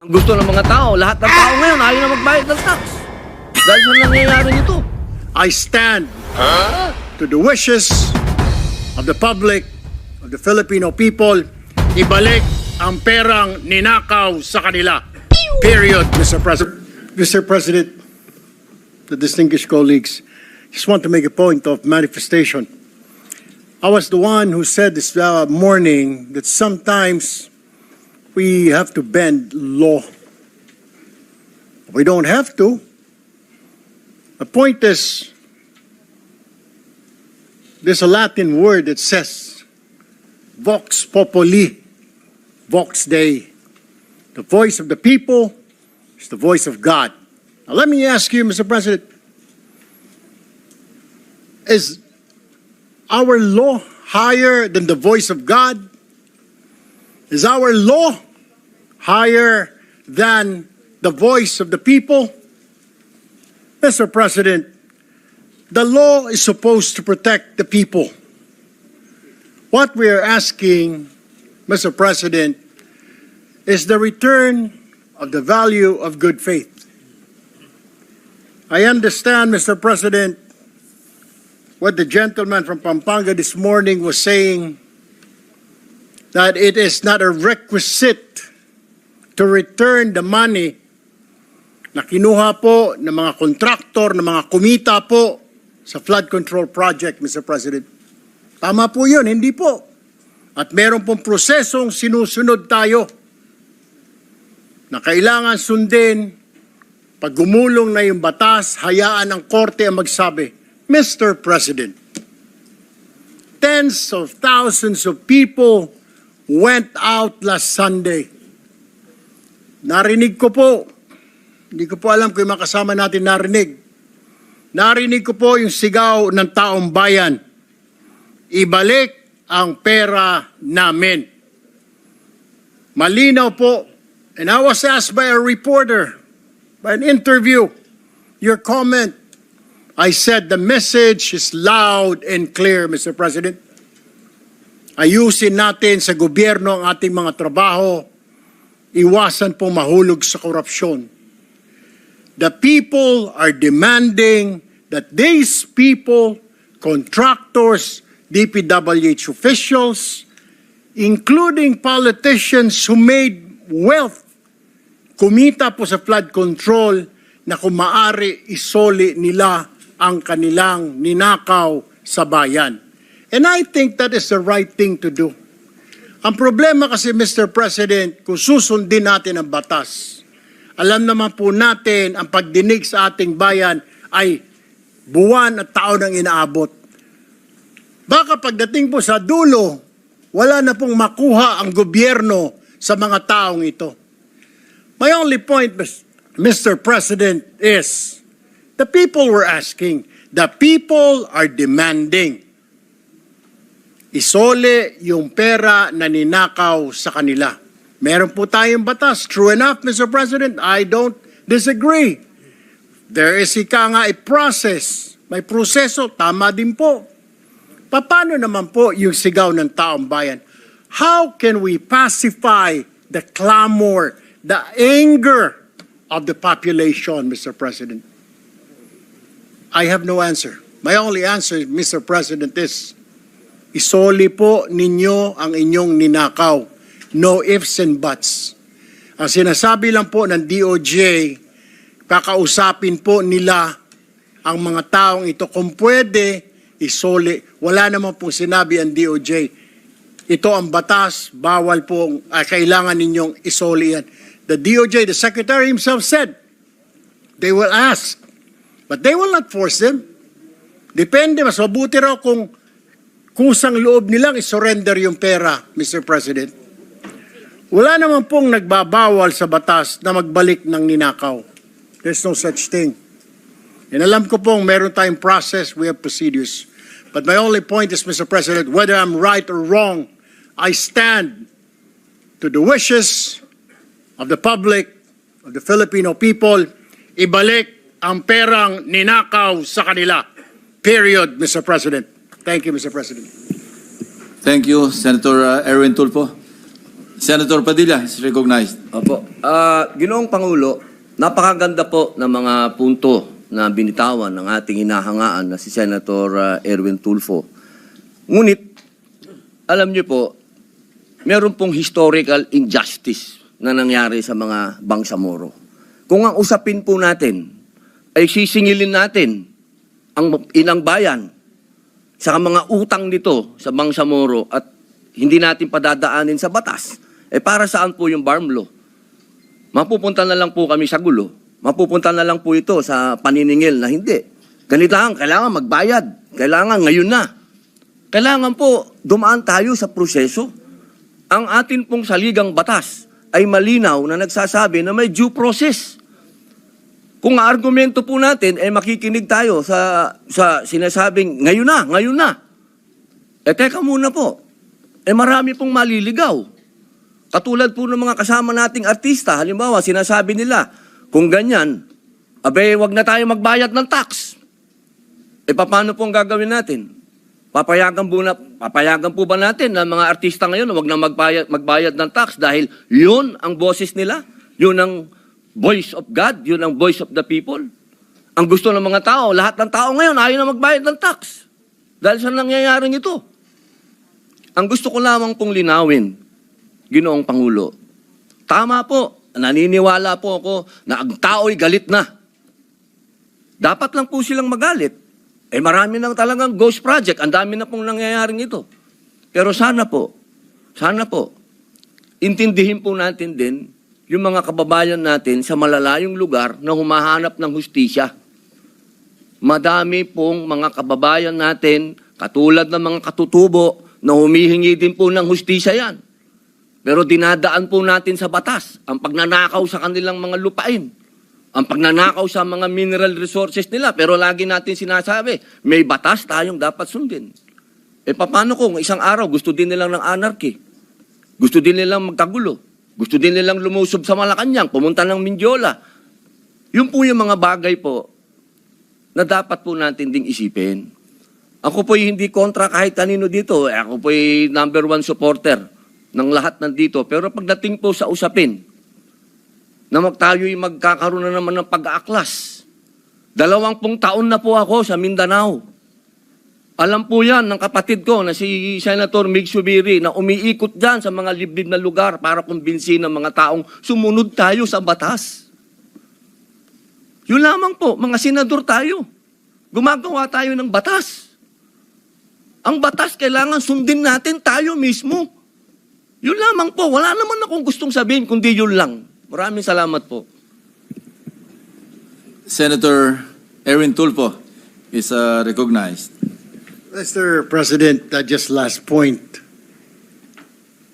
Ang gusto ng mga tao, lahat ng tao ngayon ayaw na magbayad ng tax. Dahil sa nangyayari nito. I stand to the wishes of the public, of the Filipino people, ibalik ang perang ninakaw sa kanila. Period, Mr. President. Mr. President, the distinguished colleagues, just want to make a point of manifestation. I was the one who said this morning that sometimes we have to bend law. We don't have to. The point is, there's a Latin word that says, vox populi, vox Dei. The voice of the people is the voice of God. Now let me ask you, Mr. President, is our law higher than the voice of God? Is our law higher than the voice of the people? Mr. President, the law is supposed to protect the people. What we are asking, Mr. President, is the return of the value of good faith. I understand, Mr. President, what the gentleman from Pampanga this morning was saying, that it is not a requisite to return the money na kinuha po ng mga kontraktor, ng mga kumita po sa flood control project, Mr. President. Tama po yun, hindi po. At meron pong prosesong sinusunod tayo na kailangan sundin. Pag gumulong na yung batas, hayaan ang korte ang magsabi, Mr. President, tens of thousands of people went out last Sunday. Narinig ko po, hindi ko po alam kung yung makasama natin narinig. Narinig ko po yung sigaw ng taong bayan. Ibalik ang pera namin. Malinaw po. And I was asked by a reporter, by an interview, your comment. I said the message is loud and clear, Mr. President. Ayusin natin sa gobyerno ang ating mga trabaho. Iwasan po mahulog sa korupsyon. The people are demanding that these people, contractors, DPWH officials, including politicians who made wealth, kumita po sa flood control, na kung maaari isoli nila ang kanilang ninakaw sa bayan. And I think that is the right thing to do. Ang problema kasi, Mr. President, kung susundin natin ang batas, alam naman po natin ang pagdinig sa ating bayan ay buwan at taon ang inaabot. Baka pagdating po sa dulo, wala na pong makuha ang gobyerno sa mga taong ito. My only point, Mr. President, is the people were asking, the people are demanding. Isole yung pera na ninakaw sa kanila. Meron po tayong batas. True enough, Mr. President, I don't disagree. There is a process. May proseso, tama din po. Paano naman po yung sigaw ng taong bayan? How can we pacify the clamor, the anger of the population, Mr. President? I have no answer. My only answer, Mr. President, is isoli po ninyo ang inyong ninakaw. No ifs and buts. Ang sinasabi lang po ng DOJ, kakausapin po nila ang mga taong ito. Kung pwede, isoli. Wala naman pong sinabi ang DOJ. Ito ang batas, bawal po, kailangan ninyong isoli yan. The DOJ, the Secretary himself said, they will ask, but they will not force them. Depende, mas mabuti raw kung kusang loob nilang isurrender yung pera, Mr. President. Wala naman pong nagbabawal sa batas na magbalik ng ninakaw. There's no such thing. And alam ko pong meron tayong process, we have procedures. But my only point is, Mr. President, whether I'm right or wrong, I stand to the wishes of the public, of the Filipino people, ibalik ang perang ninakaw sa kanila. Period, Mr. President. Thank you, Mr. President. Thank you, Senator Erwin Tulfo. Senator Padilla is recognized. Opo. Ginoong Pangulo, napakaganda po ng mga punto na binitawan ng ating hinahangaan na si Senator Erwin Tulfo. Ngunit, alam niyo po, meron pong historical injustice na nangyari sa mga Bangsamoro. Kung ang usapin po natin ay sisingilin natin ang inang bayan sa mga utang nito sa Bangsamoro at hindi natin padadaanin sa batas, para saan po yung BARM law? Mapupunta na lang po kami sa gulo. Mapupunta na lang po ito sa paniningil na hindi. Kailangan magbayad. Kailangan ngayon na. Kailangan po dumaan tayo sa proseso. Ang atin pong saligang batas ay malinaw na nagsasabi na may due process. Kung ang argumento po natin ay makikinig tayo sa sinasabing ngayon na. Teka muna po. Marami pong maliligaw. Katulad po ng mga kasama nating artista, halimbawa, sinasabi nila, kung ganyan, wag na tayo magbayad ng tax. Paano po ang gagawin natin? Papayagan po ba natin na mga artista ngayon wag na magbayad ng tax dahil yun ang boses nila? Yun ang voice of God? Yun ang voice of the people? Ang gusto ng mga tao, lahat ng tao ngayon ayaw na magbayad ng tax. Dahil sa nangyayaring ito. Ang gusto ko lamang pong linawin, Ginoong Pangulo, tama po, naniniwala po ako na ang tao'y galit na. Dapat lang po silang magalit. Marami nang talagang ghost project, ang dami na pong nangyayaring ito. Pero sana po, intindihin po natin din yung mga kababayan natin sa malalayong lugar na humahanap ng hustisya. Madami pong mga kababayan natin, katulad ng mga katutubo, na humihingi din po ng hustisya yan. Pero dinadaan po natin sa batas ang pagnanakaw sa kanilang mga lupain, ang pagnanakaw sa mga mineral resources nila. Pero lagi natin sinasabi, may batas tayong dapat sundin. Paano kung isang araw gusto din nilang ng anarchy? Gusto din nilang magkagulo? Gusto din nilang lumusob sa Malacanang, pumunta ng Mindiola? Yun po yung mga bagay po na dapat po natin ding isipin. Ako po'y hindi kontra kahit kanino dito. Ako po'y number 1 supporter ng lahat nandito. Pero pagdating po sa usapin, na tayo'y magkakaroon na naman ng pag-aaklas. 20 taon na po ako sa Mindanao. Alam po yan ng kapatid ko na si Senator Mig Subiri na umiikot dyan sa mga liblib na lugar para kumbinsin ng mga taong sumunod tayo sa batas. Yun lamang po, mga senador tayo. Gumagawa tayo ng batas. Ang batas kailangan sundin natin tayo mismo. Yun lamang po. Wala naman akong gustong sabihin kundi yun lang. Maraming salamat po. Senator Erwin Tulfo is recognized. Mr. President, just last point.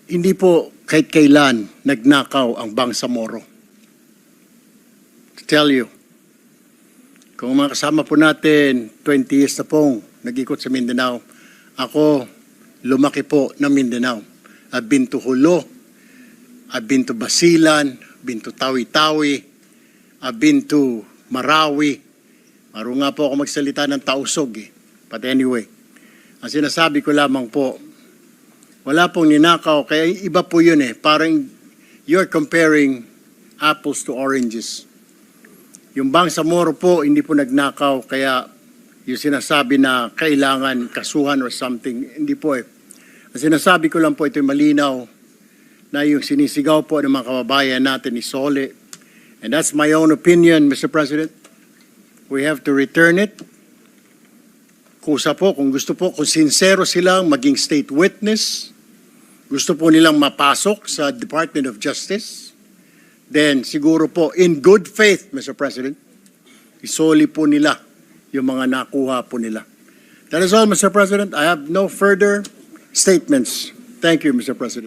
Hindi po kahit kailan nagnakaw ang Bangsamoro. To tell you, kung mga kasama po natin, 20 years na pong nag-ikot sa Mindanao, ako, lumaki po ng Mindanao. I've been to Hulo, I've been to Basilan, been to Tawi-Tawi, I've been to Marawi. Maro nga po ako magsalita ng Tausog eh. But anyway, ang sinasabi ko lamang po, wala pong ninakaw, kaya iba po yun eh. Parang you're comparing apples to oranges. Yung Bangsamoro po, hindi po nagnakaw, kaya yung sinasabi na kailangan kasuhan or something, hindi po eh. Ang sinasabi ko lang po, ito'y malinaw na yung sinisigaw po ng mga kababayan natin ni Sole. And that's my own opinion, Mr. President. We have to return it. Kusa po, kung gusto po, kung sincero silang maging state witness, gusto po nilang mapasok sa Department of Justice, then siguro po, in good faith, Mr. President, isoli po nila yung mga nakuha po nila. That is all, Mr. President. I have no further statements. Thank you, Mr. President.